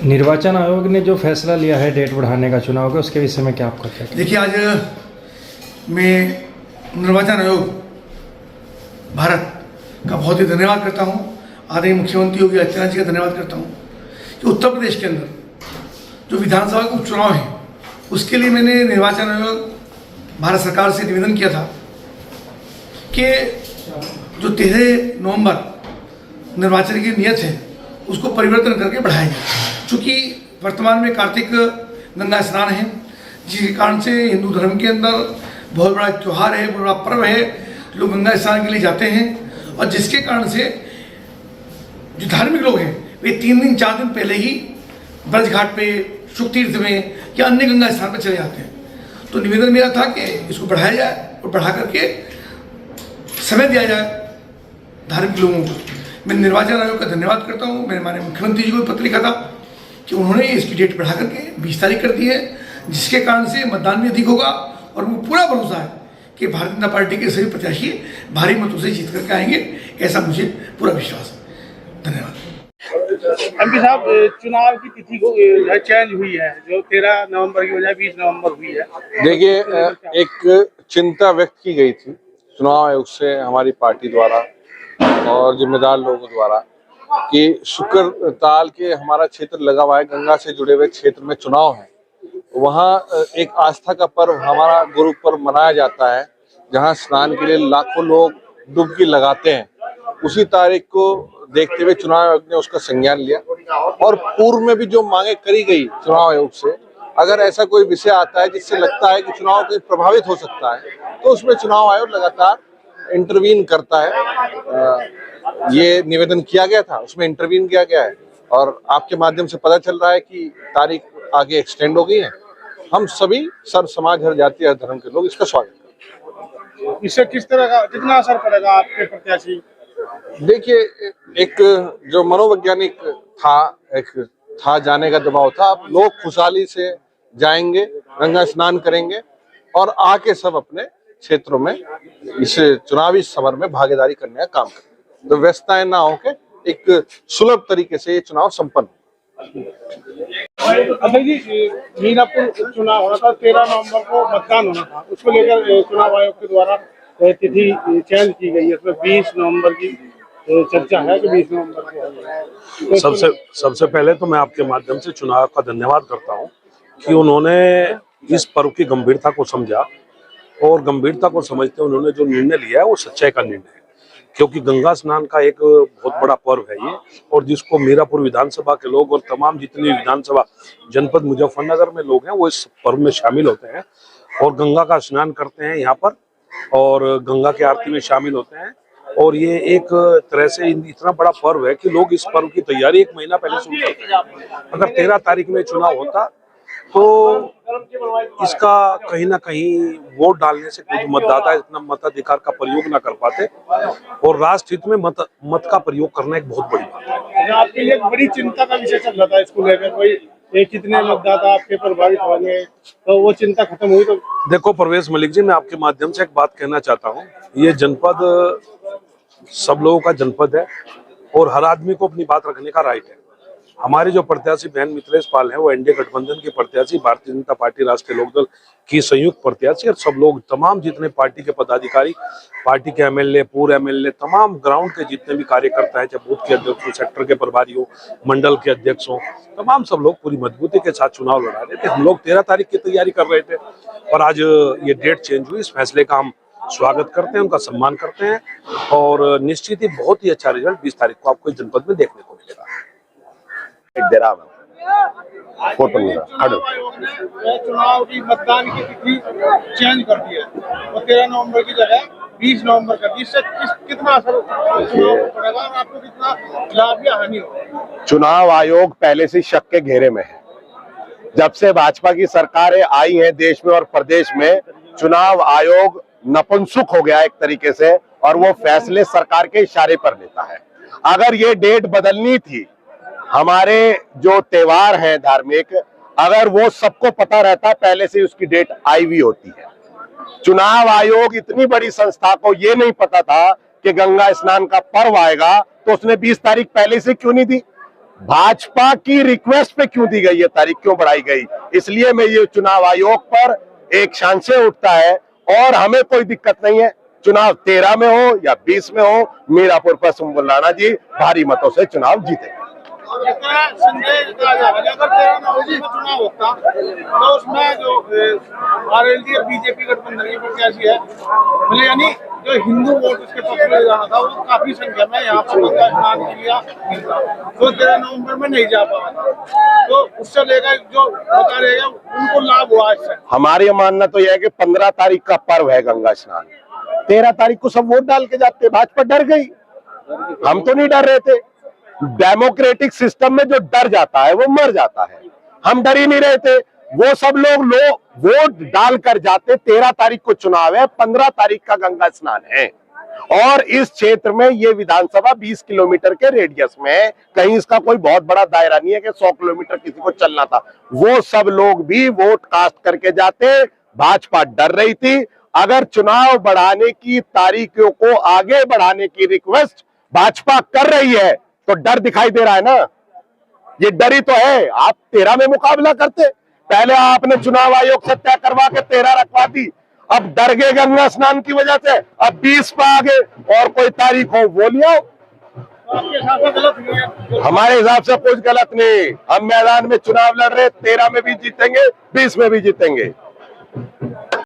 निर्वाचन आयोग ने जो फैसला लिया है डेट बढ़ाने का चुनाव का, उसके विषय में क्या आपका क्या? देखिए, आज मैं निर्वाचन आयोग भारत का बहुत ही धन्यवाद करता हूँ। आदरणीय मुख्यमंत्री योगी आदित्यनाथ जी का धन्यवाद करता हूँ कि उत्तर प्रदेश के अंदर जो विधानसभा के उपचुनाव है उसके लिए मैंने निर्वाचन आयोग भारत सरकार से निवेदन किया था कि जो 13 नवंबर निर्वाचन की नियत है उसको परिवर्तन करके बढ़ाया जाए। चूँकि वर्तमान में कार्तिक गंगा स्नान है, जिसके कारण से हिंदू धर्म के अंदर बहुत बड़ा त्यौहार है, बहुत बड़ा पर्व है, लोग गंगा स्नान के लिए जाते हैं और जिसके कारण से जो धार्मिक लोग हैं वे 3 दिन 4 दिन पहले ही ब्रज घाट पे, शुक तीर्थ में या अन्य गंगा स्थान पर चले जाते हैं। तो निवेदन मेरा था कि इसको बढ़ाया जाए और बढ़ा करके समय दिया जाए धार्मिक लोगों को। मैं निर्वाचन आयोग का धन्यवाद करता हूँ। मैंने हमारे मुख्यमंत्री जी को पत्र लिखा था कि उन्होंने इसकी डेट बढ़ा करके 20 तारीख कर दी है, जिसके कारण से मतदान भी अधिक होगा और वो पूरा भरोसा है कि भारतीय जनता पार्टी के सभी प्रत्याशी भारी मतों से जीत करके आएंगे, ऐसा मुझे पूरा विश्वास है। धन्यवाद। एमपी साहब, चुनाव की तिथि को चेंज हुई है, जो 13 नवंबर की बजाय 20 नवंबर हुई है। देखिए, एक चिंता व्यक्त की गई थी चुनाव आयोग से हमारी पार्टी द्वारा और जिम्मेदार लोगों द्वारा कि शुक्र ताल के हमारा क्षेत्र लगा हुआ है, गंगा से जुड़े हुए क्षेत्र में चुनाव है। वहाँ एक आस्था का पर्व, हमारा गुरु पर्व मनाया जाता है, जहाँ स्नान के लिए लाखों लोग डुबकी लगाते हैं। उसी तारीख को देखते हुए चुनाव आयोग ने उसका संज्ञान लिया और पूर्व में भी जो मांगे करी गई चुनाव आयोग से, अगर ऐसा कोई विषय आता है जिससे लगता है कि चुनाव कहीं प्रभावित हो सकता है तो उसमें चुनाव आयोग लगातार इंटरवीन करता है। ये निवेदन किया गया था, उसमें इंटरवीन किया गया है और आपके माध्यम से पता चल रहा है कि तारीख आगे एक्सटेंड हो गई है। हम सभी सर्व समाज, हर जाति, हर धर्म के लोग इसका स्वागत करते हैं। इससे किस तरह का कितना असर पड़ेगा आपके प्रत्याशी? देखिए, एक जो मनोवैज्ञानिक था जाने का दबाव था, अब लोग खुशहाली से जाएंगे, गंगा स्नान करेंगे और आके सब अपने क्षेत्रों में इस चुनावी समर में भागीदारी करने का काम करें, तो व्यस्तताएं ना होके एक सुलभ तरीके से ये चुनाव संपन्न हो। अभय जी, मीरापुर चुनाव होना था, 13 नवंबर को मतदान होना था, उसको लेकर चुनाव आयोग के द्वारा तिथि चेंज की गई है। इसमें 20 नवंबर की चर्चा है कि 20 नवंबर को। सबसे पहले तो मैं आपके माध्यम से चुनाव का धन्यवाद करता हूं कि उन्होंने इस पर्व की गंभीरता को समझा और गंभीरता को समझते उन्होंने जो निर्णय लिया है वो सच्चाई का निर्णय है, क्योंकि गंगा स्नान का एक बहुत बड़ा पर्व है ये, और जिसको मीरापुर विधानसभा के लोग और तमाम जितनी विधानसभा जनपद मुजफ्फरनगर में लोग हैं वो इस पर्व में शामिल होते हैं और गंगा का स्नान करते हैं यहाँ पर और गंगा की आरती में शामिल होते हैं। और ये एक तरह से इतना बड़ा पर्व है कि लोग इस पर्व की तैयारी 1 महीना पहले शुरू करते हैं। अगर 13 तारीख में चुनाव होता तो इसका कहीं ना कहीं वोट डालने से कुछ मतदाता इतना मताधिकार का प्रयोग ना कर पाते और राष्ट्र हित में मत का प्रयोग करना एक बहुत बड़ी बात है। आपके लिए एक बड़ी चिंता का विषय चल रहा था इसको लेकर, कोई कितने मतदाता आपके प्रभावित होंगे, तो वो चिंता खत्म हुई? तो देखो परवेश मलिक जी, मैं आपके माध्यम से एक बात कहना चाहता हूँ। ये जनपद सब लोगों का जनपद है और हर आदमी को अपनी बात रखने का राइट है। हमारे जो प्रत्याशी बहन मिथिलेश पाल है वो एनडीए गठबंधन के प्रत्याशी, भारतीय जनता पार्टी राष्ट्रीय लोकदल की संयुक्त प्रत्याशी, और सब लोग तमाम जितने पार्टी के पदाधिकारी, पार्टी के एमएलए, पूर्व एमएलए, तमाम ग्राउंड के जितने भी कार्यकर्ता हैं, चाहे बूथ के अध्यक्ष हो, सेक्टर के प्रभारी हो, मंडल के अध्यक्ष हो, तमाम सब लोग पूरी मजबूती के साथ चुनाव लड़ा रहे थे। हम लोग 13 तारीख की तैयारी कर रहे थे और आज ये डेट चेंज हुई। इस फैसले का हम स्वागत करते हैं, उनका सम्मान करते हैं और निश्चित ही बहुत ही अच्छा रिजल्ट 20 तारीख को आपको इस जनपद में देखने को मिलेगा। चुनाव की मतदान की तिथि चेंज कर दी है और 13 नवंबर की जगह 20 नवंबर कर दी। इससे कितना असर पड़ेगा और आपको कितना लाभ या हानि होगा? चुनाव आयोग पहले से शक के घेरे में है। जब से भाजपा की सरकारें आई हैं देश में और प्रदेश में, चुनाव आयोग नपुंसक हो गया एक तरीके से और वो फैसले सरकार के इशारे पर लेता है। अगर ये डेट बदलनी थी, हमारे जो त्योहार हैं धार्मिक, अगर वो सबको पता रहता पहले से उसकी डेट आई हुई होती है। चुनाव आयोग इतनी बड़ी संस्था को ये नहीं पता था कि गंगा स्नान का पर्व आएगा, तो उसने 20 तारीख पहले से क्यों नहीं दी? भाजपा की रिक्वेस्ट पे क्यों दी गई है तारीख, क्यों बढ़ाई गई? इसलिए मैं ये चुनाव आयोग पर एक संशय उठता है और हमें कोई दिक्कत नहीं है, चुनाव 13 में हो या 20 में हो, मीरापुर पर बुल्लाना जी भारी मतों से चुनाव जीते। संजय कहा जा रहा है अगर 13 नवंबर में चुनाव होता तो उसमें जो आरएलडी और बीजेपी गठबंधन के प्रत्याशी है मतलब यानी जो हिंदू वोट उसके पक्ष में जाना था वो काफी संख्या में यहाँ पर गंगा स्नान के लिए मिलता तो 13 नवंबर में नहीं जा पाया था तो उससे लेकर जो होता रहेगा उनको लाभ हुआ इससे। हमारी मानना तो यह है कि 15 तारीख का पर्व है गंगा स्नान, 13 तारीख को सब वोट डाल के जाते, भाजपा डर गई, हम तो नहीं डर रहे थे। डेमोक्रेटिक सिस्टम में जो डर जाता है वो मर जाता है, हम डर ही नहीं रहे थे। वो सब लोग वोट डालकर जाते। 13 तारीख को चुनाव है, 15 तारीख का गंगा स्नान है और इस क्षेत्र में ये विधानसभा 20 किलोमीटर के रेडियस में है, कहीं इसका कोई बहुत बड़ा दायरा नहीं है कि 100 किलोमीटर किसी को चलना था। वो सब लोग भी वोट कास्ट करके जाते, भाजपा डर रही थी। अगर चुनाव बढ़ाने की तारीखों को आगे बढ़ाने की रिक्वेस्ट भाजपा कर रही है तो डर दिखाई दे रहा है ना, ये डर ही तो है। आप 13 में मुकाबला करते, पहले आपने चुनाव आयोग से तय करवा के 13 रखवा दी, अब डर गए गंगा स्नान की वजह से, अब 20 पे आ गए और कोई तारीख हो वो लिया। आपके हिसाब से गलत नहीं है? हमारे हिसाब से कुछ गलत नहीं, हम मैदान में चुनाव लड़ रहे, 13 में भी जीतेंगे, 20 में भी जीतेंगे।